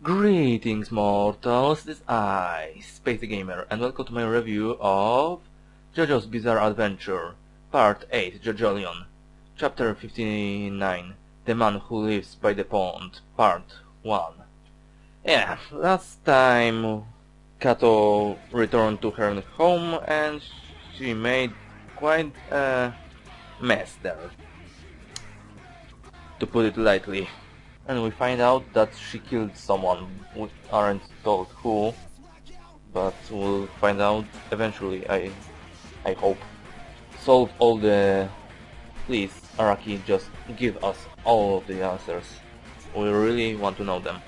Greetings mortals, this is I, Space the Gamer, and welcome to my review of JoJo's Bizarre Adventure, Part 8, JoJolion, Chapter 59, The Man Who Lives by the Pond, Part 1. Yeah, last time Kato returned to her home and she made quite a mess there, to put it lightly. And we find out that she killed someone. We aren't told who, but we'll find out eventually, I hope. Solve all the... Please, Araki, just give us all of the answers. We really want to know them.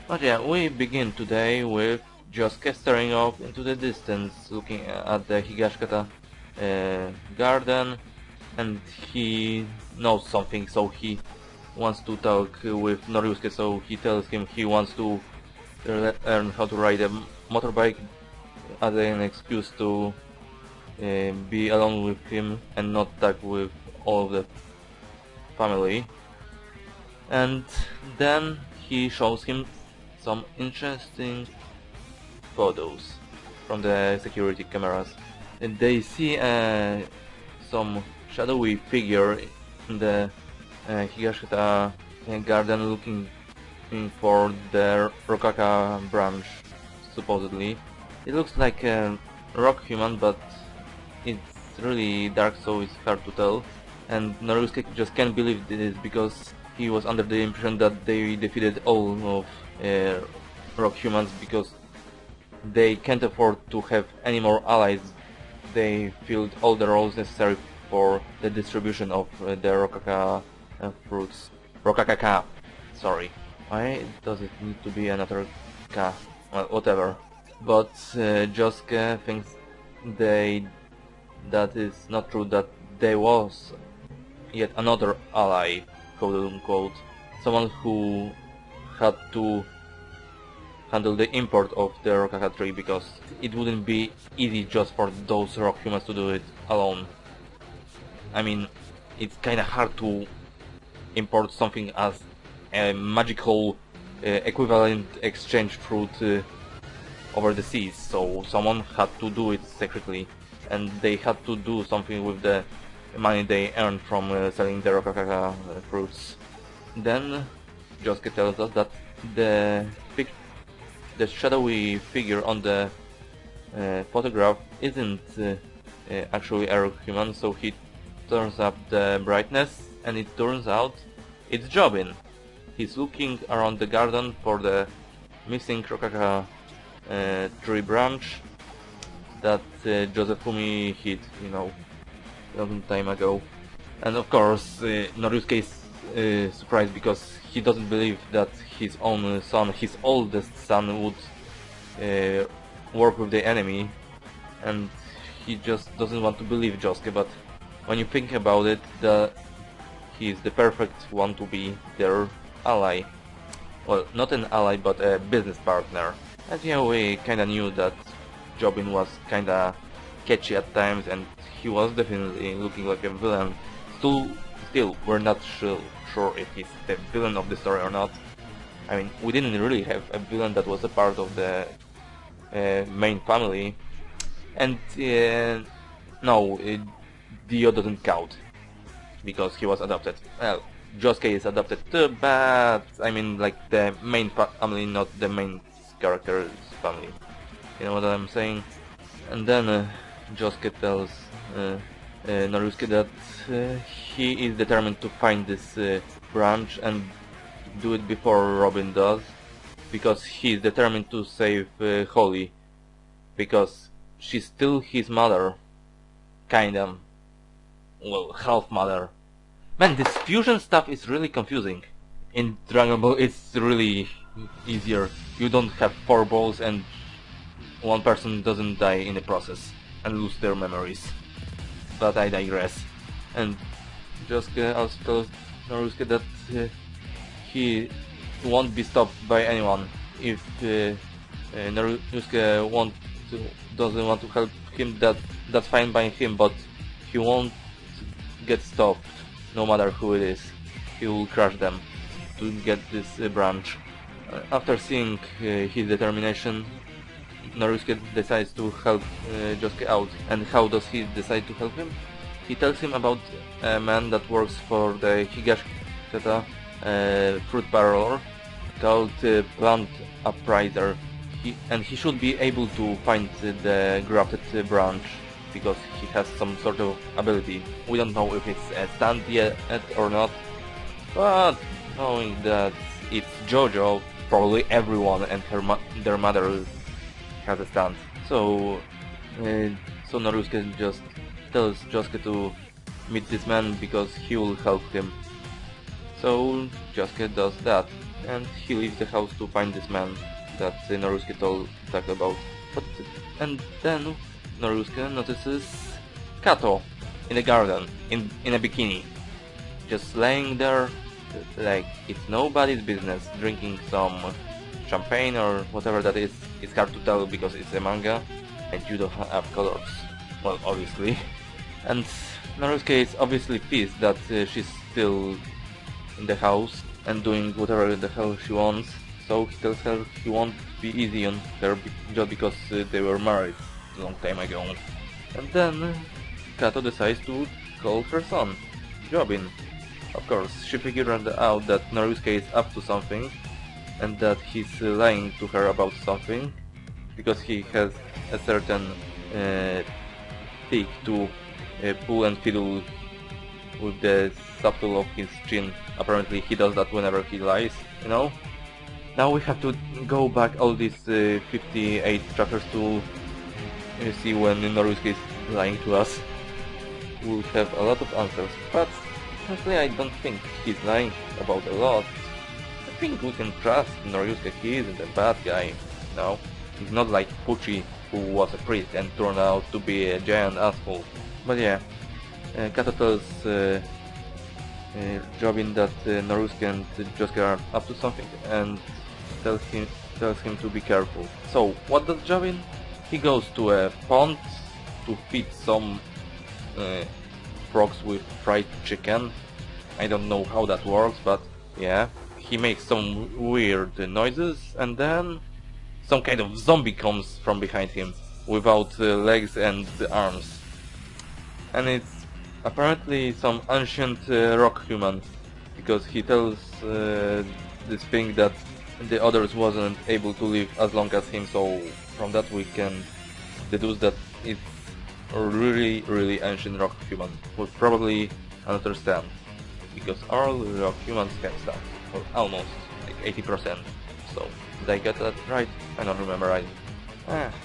But yeah, we begin today with Josuke staring off into the distance, looking at the Higashikata garden, and he knows something, so he wants to talk with Noryusuke, so he tells him he wants to learn how to ride a motorbike as an excuse to be alone with him and not talk with all of the family. And then he shows him some interesting photos from the security cameras. And they see some shadowy figure in the Higashikata garden looking for the Rokakaka branch, supposedly. It looks like a rock human, but it's really dark, so it's hard to tell. And Noryusuke just can't believe this because he was under the impression that they defeated all of rock humans because they can't afford to have any more allies. They filled all the roles necessary for the distribution of the Rokakaka fruits. Rokakaka. Sorry. Why does it need to be another K? Well, whatever. But Josuke thinks that is not true, that there was yet another ally, quote unquote. Someone who had to handle the import of the Rokakaka tree because it wouldn't be easy just for those rock humans to do it alone. I mean, it's kinda hard to import something as a magical equivalent exchange fruit over the seas, so someone had to do it secretly, and they had to do something with the money they earned from selling the Rokakaka fruits. Then Josuke tells us that the shadowy figure on the photograph isn't actually a rock human, so he turns up the brightness, and it turns out it's Jobin. He's looking around the garden for the missing Rokakaka tree branch that Josefumi hid, a long time ago. And of course, Noryusuke is surprised because he doesn't believe that his own son, his oldest son, would work with the enemy, and he just doesn't want to believe Josuke. But when you think about it, he's the perfect one to be their ally. Well, not an ally, but a business partner. And yeah, we kinda knew that Jobin was kinda catchy at times, and he was definitely looking like a villain. Still, we're not sure if he's the villain of the story or not. I mean, we didn't really have a villain that was a part of the main family. And no, Dio doesn't count because he was adopted. Well, Josuke is adopted too, but I mean like the main family, not the main character's family. You know what I'm saying? And then Josuke tells Noryusuke that he is determined to find this branch and do it before Robin does, because he is determined to save Holly, because she's still his mother, kinda. Well, half mother. Man, this fusion stuff is really confusing. In Dragon Ball it's really easier. You don't have 4 balls and one person doesn't die in the process and lose their memories. But I digress. And Josuke also tells Noryusuke that he won't be stopped by anyone. If Noryusuke doesn't want to help him, that's fine by him, but he won't get stopped no matter who it is. He will crush them to get this branch. After seeing his determination, Narusuke decides to help Josuke out. And how does he decide to help him? He tells him about a man that works for the Higashikata fruit parlor called Plant Appraiser. He should be able to find the grafted branch because he has some sort of ability. We don't know if it's a stunt yet or not, but knowing that it's JoJo, probably everyone and their mother has a stunt. So Narusuke just tells Josuke to meet this man because he will help him. So Josuke does that, and he leaves the house to find this man that Narusuke talked about. And then Narusuke notices Kato in the garden, in a bikini, just laying there like it's nobody's business, drinking some champagne or whatever that is. It's hard to tell because it's a manga and you don't have colors, well, obviously. And Narusuke is obviously pissed that she's still in the house and doing whatever the hell she wants, so he tells her he won't be easy on her just because they were married a long time ago. And then Kato decides to call her son, Jobin. Of course, she figured out that Narusuke is up to something and that he's lying to her about something because he has a certain tick to pull and fiddle with the subtle of his chin. Apparently he does that whenever he lies, you know? Now we have to go back all these 58 chapters to see when Narusuke is lying to us. We'll have a lot of answers, but honestly I don't think he's lying about a lot. I think we can trust Narusuke. He isn't a bad guy, no? He's not like Pucci, who was a priest and turned out to be a giant asshole. But yeah, Kato tells Jobin that Narusuke and Josuke are up to something and tells him to be careful. So what does Jobin? He goes to a pond to feed some frogs with fried chicken. I don't know how that works, but yeah. He makes some weird noises and then some kind of zombie comes from behind him without legs and arms. And it's apparently some ancient rock human, because he tells this thing that the others wasn't able to live as long as him, so from that we can deduce that it's a really ancient rock human who probably understand, because all rock humans can stuff, or almost, like 80%. So, did I get that right? I don't remember right.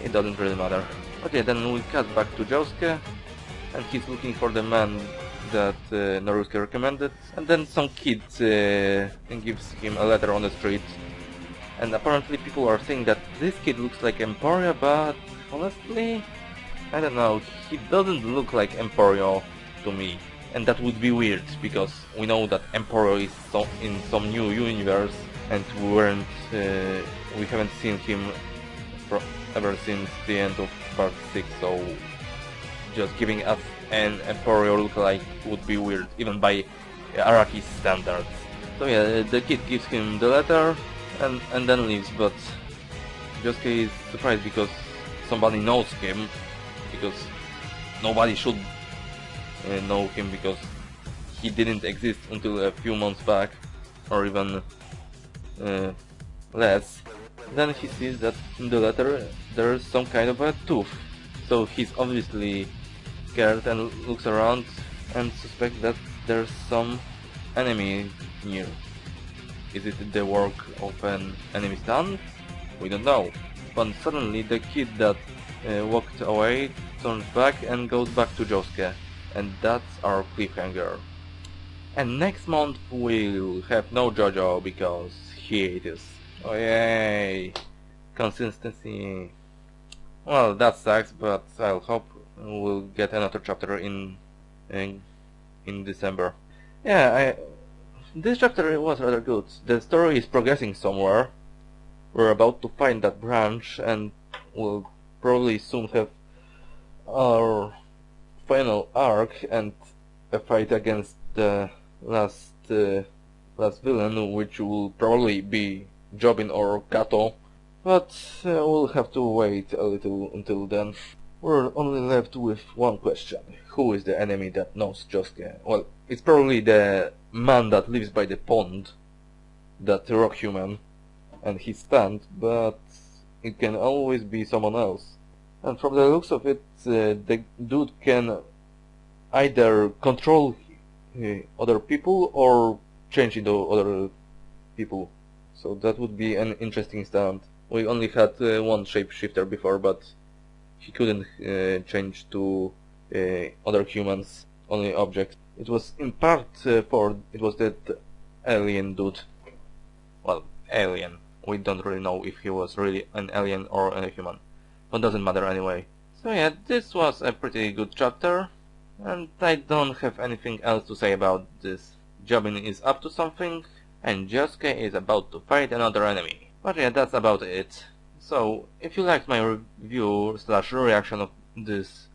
It doesn't really matter. Okay, then we cut back to Josuke, and he's looking for the man that Narusuke recommended, and then some kid gives him a letter on the street, and apparently people are saying that this kid looks like Emporia, but honestly, I don't know, he doesn't look like Emporio to me, and that would be weird, because we know that Emporio is in some new universe, and we haven't seen him ever since the end of part 6, so just giving us an Emporio lookalike would be weird, even by Araki's standards. So yeah, the kid gives him the letter and then leaves, but Josuke is surprised because somebody knows him, because nobody should know him, because he didn't exist until a few months back, or even less. Then he sees that in the letter there's some kind of a tooth, so he's obviously scared and looks around and suspects that there's some enemy near. Is it the work of an enemy stand? We don't know. But suddenly the kid that walked away turns back and goes back to Josuke, and that's our cliffhanger. And next month we'll have no JoJo because hiatus. Oh yay! Consistency. Well, that sucks, but I'll hope we'll get another chapter in December. Yeah, this chapter was rather good. The story is progressing somewhere. We're about to find that branch, and we'll probably soon have our final arc and a fight against the last villain, which will probably be Jobin or Kato, but we'll have to wait a little until then. We're only left with one question. Who is the enemy that knows Josuke? Well, it's probably the man that lives by the pond, that rock human, and his stand, but it can always be someone else. And from the looks of it, the dude can either control other people or change into other people. So that would be an interesting stand. We only had one shapeshifter before, but he couldn't change to other humans, only objects. It was in part for it was that alien dude. Well, alien. We don't really know if he was really an alien or a human, but doesn't matter anyway. So yeah, this was a pretty good chapter, and I don't have anything else to say about this. Jobin is up to something, and Josuke is about to fight another enemy. But yeah, that's about it. So, if you liked my review / reaction of this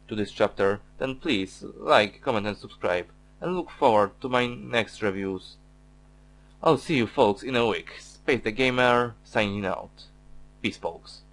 to this chapter, then please like, comment and subscribe, and look forward to my next reviews. I'll see you folks in a week. Space the Gamer, signing out. Peace folks.